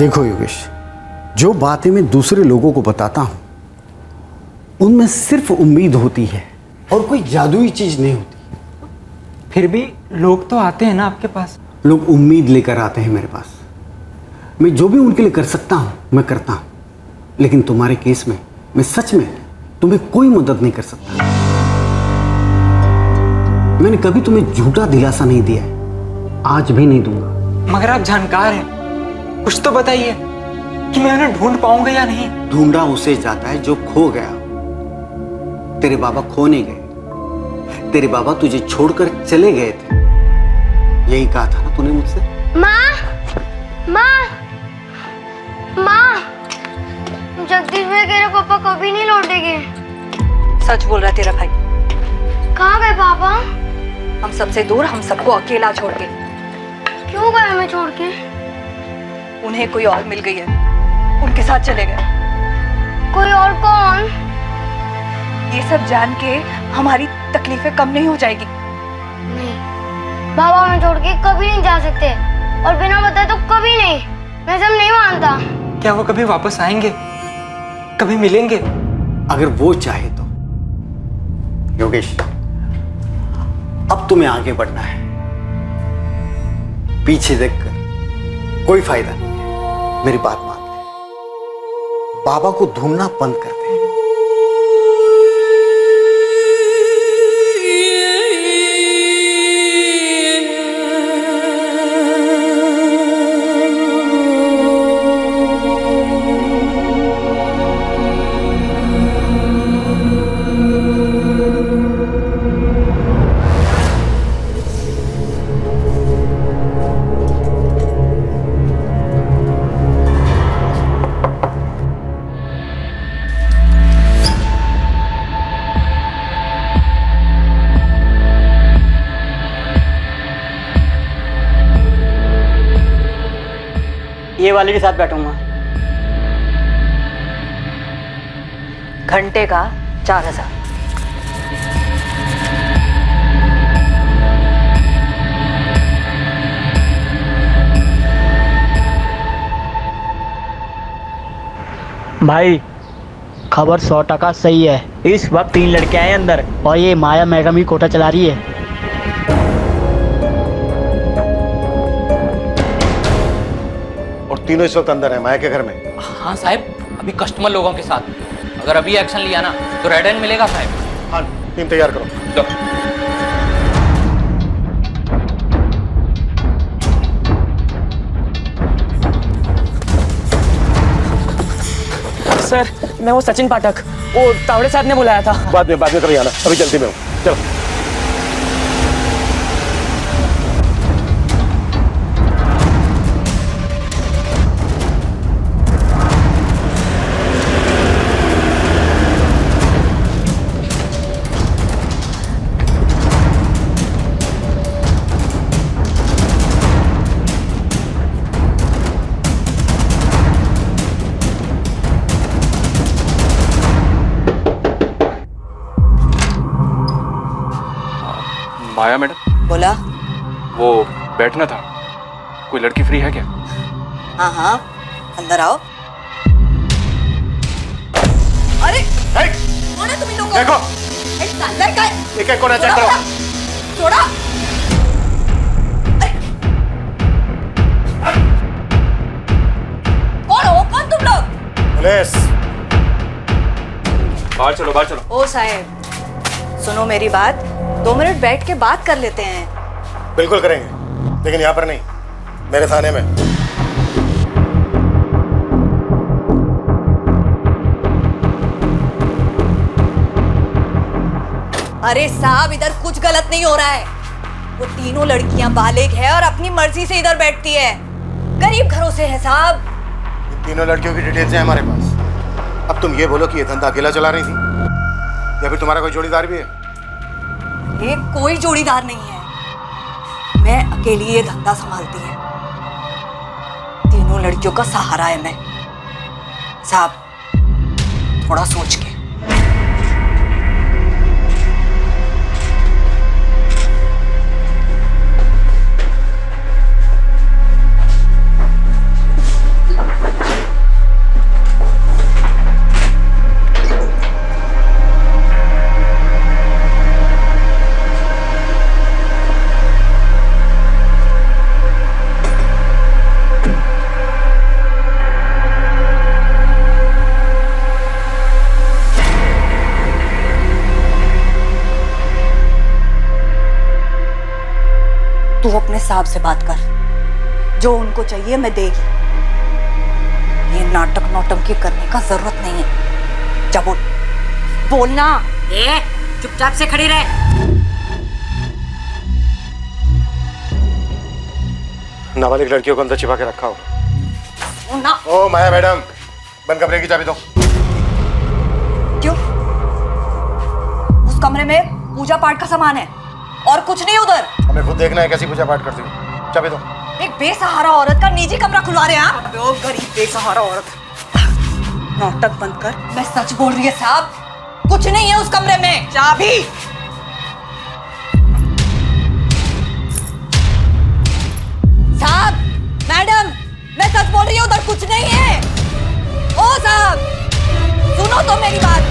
देखो योगेश, जो बातें मैं दूसरे लोगों को बताता हूँ उनमें सिर्फ उम्मीद होती है और कोई जादुई चीज नहीं होती। फिर भी लोग तो आते हैं ना आपके पास। लोग उम्मीद लेकर आते हैं मेरे पास। मैं जो भी उनके लिए कर सकता हूँ मैं करता हूँ, लेकिन तुम्हारे केस में मैं सच में तुम्हें कोई मदद नहीं कर सकता। मैंने कभी तुम्हें झूठा दिलासा नहीं दिया है, आज भी नहीं दूंगा। मगर आप जानकार हैं, कुछ तो बताइए कि मैं उन्हें ढूंढ पाऊंगा या नहीं। ढूंढा उसे जाता है जो खो गया। तेरे बाबा खो नहीं गए, तेरे बाबा तुझे छोड़कर चले गए थे। यही कहा था ना तूने मुझसे। माँ, माँ, माँ, जगदीश भाई कह रहे पापा कभी नहीं लौटेंगे। सच बोल रहा है तेरा भाई। कहाँ गए पापा? हम सबसे दूर, हम सबको अकेला छोड़ के। क्यों गए हमें छोड़ के? उन्हें कोई और मिल गई है, उनके साथ चले गए। कोई और कौन? ये सब जान के हमारी तकलीफें कम नहीं हो जाएगी। नहीं, बाबा हमें छोड़ के कभी नहीं जा सकते, और बिना बताए तो कभी नहीं। मैं सब नहीं मानता। क्या वो कभी वापस आएंगे, कभी मिलेंगे? अगर वो चाहे तो। योगेश, अब तुम्हें आगे बढ़ना है, पीछे देखकर कोई फायदा नहीं है। मेरी बात मान ले, बाबा को ढूंढना बंद कर दे। ये वाले के साथ बैठूंगा। घंटे का 4000। भाई खबर 100% सही है। इस वक्त 3 लड़के आए अंदर और ये माया मैडम ही कोटा चला रही है। तीनों इस वक्त अंदर है माया के घर में। हाँ साहब, अभी कस्टमर लोगों के साथ। अगर अभी एक्शन लिया ना तो रेड हैंड मिलेगा साहब। हाँ, टीम तैयार करो। लो। सर, मैं वो सचिन पाठक, वो तावड़े साहब ने बुलाया था। बाद में कभी आना, अभी जल्दी में हूँ। चलो। माया मैडम। बोला। वो बैठना था, कोई लड़की फ्री है क्या? हाँ हाँ, अंदर आओ। अरे कौन है तुम लोग? देखो, अंदर का एक कोना चेक करो। छोड़ा। कौन हो? कौन तुम लोग? पुलिस। बाहर चलो, बाहर चलो। ओ साहब, सुनो मेरी बात, 2 मिनट बैठ के बात कर लेते हैं। बिल्कुल करेंगे, लेकिन यहाँ पर नहीं, मेरे थाने में। अरे साहब, इधर कुछ गलत नहीं हो रहा है। वो तीनों लड़कियां बालिग है और अपनी मर्जी से इधर बैठती है। गरीब घरों से है साहब। इन तीनों लड़कियों की डिटेल्स हैं हमारे पास। अब तुम ये बोलो कि ये धंधा अकेला चला रही थी या फिर तुम्हारा कोई जोड़ीदार भी है? ये कोई जोड़ीदार नहीं है, मैं अकेली ये धंधा संभालती है। तीनों लड़कियों का सहारा है मैं। साहब, थोड़ा सोच के। साहब से बात कर, जो उनको चाहिए मैं देगी। ये नाटक नौटंकी करने का जरूरत नहीं है। जा बोल, बोलना। चुपचाप से खड़ी रहे। नाबालिग लड़कियों को अंदर छिपा के रखा होगा। ना। ओ माया मैडम, बंद कमरे की चाबी दो। क्यों? उस कमरे में पूजा पाठ का सामान है और कुछ नहीं उधर। हमें खुद देखना है कैसी पूजा पाठ करती हो। चाबी दो। एक बेसहारा औरत का निजी कमरा खुलवा रहे हैं आप? ओ गरीब बेसहारा औरत। नाटक बंद कर। मैं सच बोल रही है साहब, कुछ नहीं है उस कमरे में। चाबी। साहब, मैडम, मैं सच बोल रही हूँ, उधर कुछ नहीं है। ओ साहब, सुनो तो मेरी बात।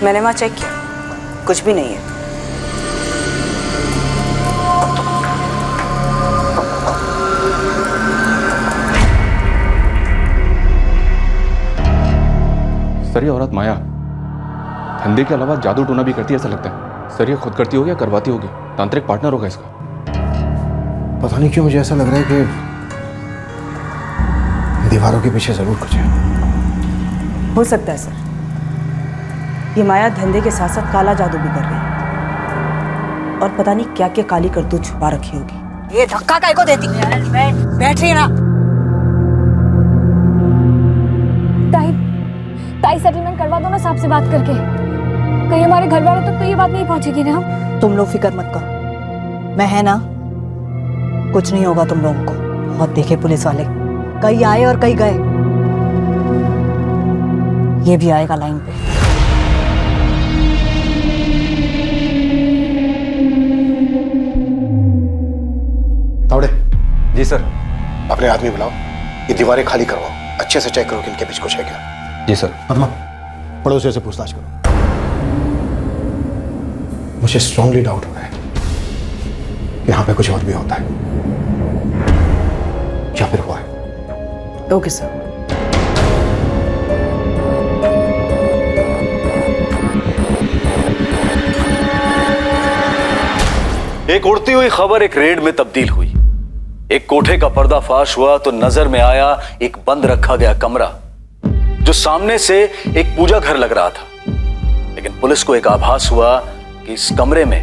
मैंने वहां चेक किया, कुछ भी नहीं है। सर ये औरत माया धंधे के अलावा जादू टोना भी करती है ऐसा लगता है। सर ये खुद करती होगी या करवाती होगी? तांत्रिक पार्टनर होगा इसका। पता नहीं क्यों मुझे ऐसा लग रहा है कि दीवारों के पीछे जरूर कुछ है। हो सकता है सर, ये माया धंधे के साथ साथ काला जादू भी कर रही है और पता नहीं क्या क्या काली करतूत छुपा रखी होगी। ये धक्का काय को देती? बैठ रही ना। ताई सेटलमेंट करवा दो ना साहब से बात करके। कहीं हमारे घर वालों तक तो ये बात नहीं पहुंचेगी ना। तुम लोग फिक्र मत करो, मैं है ना, कुछ नहीं होगा तुम लोगों को। बहुत देखे पुलिस वाले, कई आए और कई गए। ये भी आएगा लाइन पे। तावड़े। जी सर। अपने आदमी बुलाओ, ये दीवारें खाली करवाओ, अच्छे से चेक करो कि इनके बीच कुछ है क्या। जी सर। पद्मा, पड़ोसियों से पूछताछ करो। मुझे स्ट्रांगली डाउट हो रहा है कि यहाँ पे कुछ और भी होता है या फिर हुआ है। Okay sir. एक उड़ती हुई खबर एक रेड में तब्दील हुई। एक कोठे का पर्दाफाश हुआ तो नजर में आया एक बंद रखा गया कमरा, जो सामने से एक पूजा घर लग रहा था। लेकिन पुलिस को एक आभास हुआ कि इस कमरे में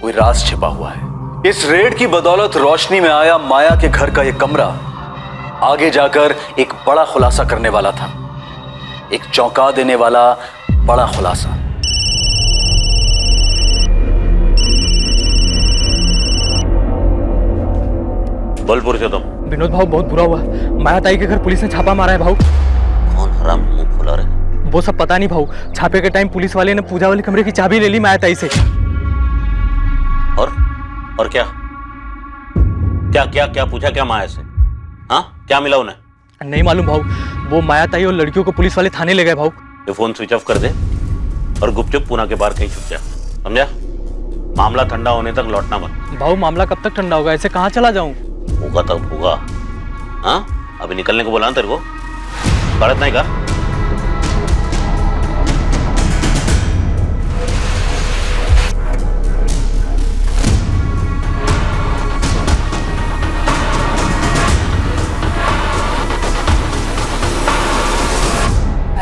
कोई राज छिपा हुआ है। इस रेड की बदौलत रोशनी में आया माया के घर का यह कमरा आगे जाकर एक बड़ा खुलासा करने वाला था, एक चौंका देने वाला बड़ा खुलासा। बोल पुरुषोत्तम। विनोद भाऊ, बहुत बुरा हुआ। माया ताई के घर पुलिस ने छापा मारा है भाऊ। कौन हराम मुंह खुला रहे? वो सब पता नहीं भाऊ। छापे के टाइम पुलिस वाले ने पूजा वाले कमरे की चाबी ले ली माया ताई से। और क्या क्या क्या क्या पूछा क्या माया से? हाँ, क्या मिला उन्हें? नहीं मालूम भाऊ। वो माया ताई और लड़कियों को पुलिस वाले थाने ले गए भाऊ। ये फोन स्विच ऑफ कर दे और गुपचुप पूना के बाहर कहीं छुप जा, समझा? मामला ठंडा होने तक लौटना मत। भाऊ मामला कब तक ठंडा होगा? ऐसे कहाँ चला जाऊं? होगा तब होगा। हाँ, अभी निकलने को बोला ना तेरे को, भारत नहीं का?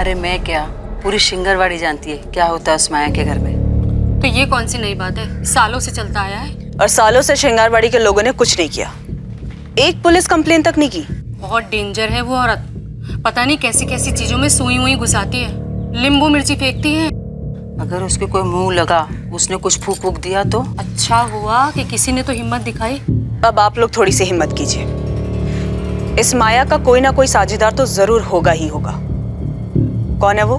अरे मैं क्या, पूरी शिंगरवाड़ी जानती है क्या होता है उस माया के घर में। तो ये कौन सी नई बात है? सालों से चलता आया है। और सालों से शिंगारवाड़ी के लोगों ने कुछ नहीं किया, एक पुलिस कंप्लेन तक नहीं की। बहुत डेंजर है वो औरत। पता नहीं कैसी कैसी चीजों में सुई हुई घुसाती है, नींबू मिर्ची फेंकती है। अगर उसके कोई मुंह लगा, उसने कुछ फूक फूक दिया तो? अच्छा हुआ कि किसी ने तो हिम्मत दिखाई। अब आप लोग थोड़ी सी हिम्मत कीजिए। इस माया का कोई ना कोई साझेदार तो जरूर होगा ही होगा। कौन है वो?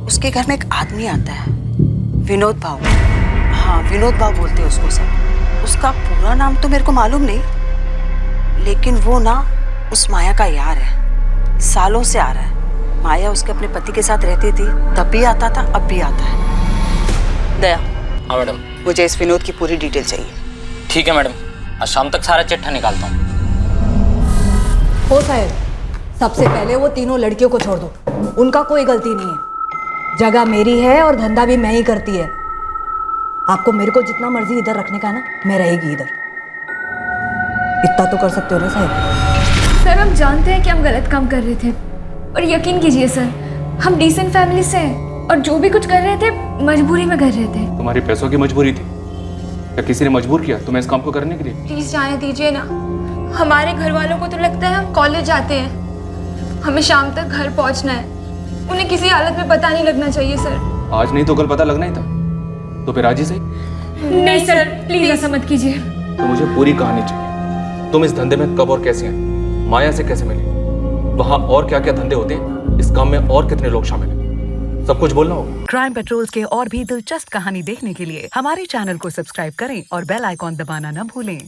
उसके घर में एक आदमी आता है, विनोद भाव। हाँ, विनोद भाव बोलते हैं उसको सब। उसका पूरा नाम तो मेरे को मालूम नहीं, लेकिन वो ना उस माया का यार है, सालों से आ रहा है। माया उसके अपने पति के साथ रहती थी, तब भी आता था, अब भी आता है। दया, हाँ मैडम। मुझे इस विनोद की पूरी डिटेल चाहिए। ठीक है मैडम, आज शाम तक सारा चिट्ठा निकालता हूँ। हो साहब, सबसे पहले वो तीनों लड़कियों को छोड़ दो, उनका कोई गलती नहीं है। जगह मेरी है और धंधा भी मैं ही करती है। आपको मेरे को जितना मर्जी इधर रखने का है ना, मैं रहेगी इधर। इतना तो कर सकते हो ना साहब? सर, हम जानते हैं कि हम गलत काम कर रहे थे, और यकीन कीजिए सर, हम डिसेंट फैमिली से हैं और जो भी कुछ कर रहे थे मजबूरी में कर रहे थे। तुम्हारी पैसों की मजबूरी थी या किसी ने मजबूर किया तुम्हें इस काम को करने के लिए? प्लीज जाने दीजिए ना। हमारे घर वालों को तो लगता है हम कॉलेज जाते हैं, हमें शाम तक घर पहुंचना है। उन्हें किसी हालत में पता नहीं लगना चाहिए सर। आज नहीं तो कल पता लगना ही था, तो फिर आज ही सही। नहीं सर, प्लीज ऐसा मत कीजिए। तो मुझे पूरी कहानी चाहिए। तुम इस धंधे में कब और कैसे आए, माया से कैसे मिले, वहाँ और क्या क्या धंधे होते हैं, इस काम में और कितने लोग शामिल हैं, सब कुछ बोलना होगा। क्राइम पेट्रोल्स के और भी दिलचस्प कहानी देखने के लिए हमारे चैनल को सब्सक्राइब करें और बेल आइकॉन दबाना न भूलें।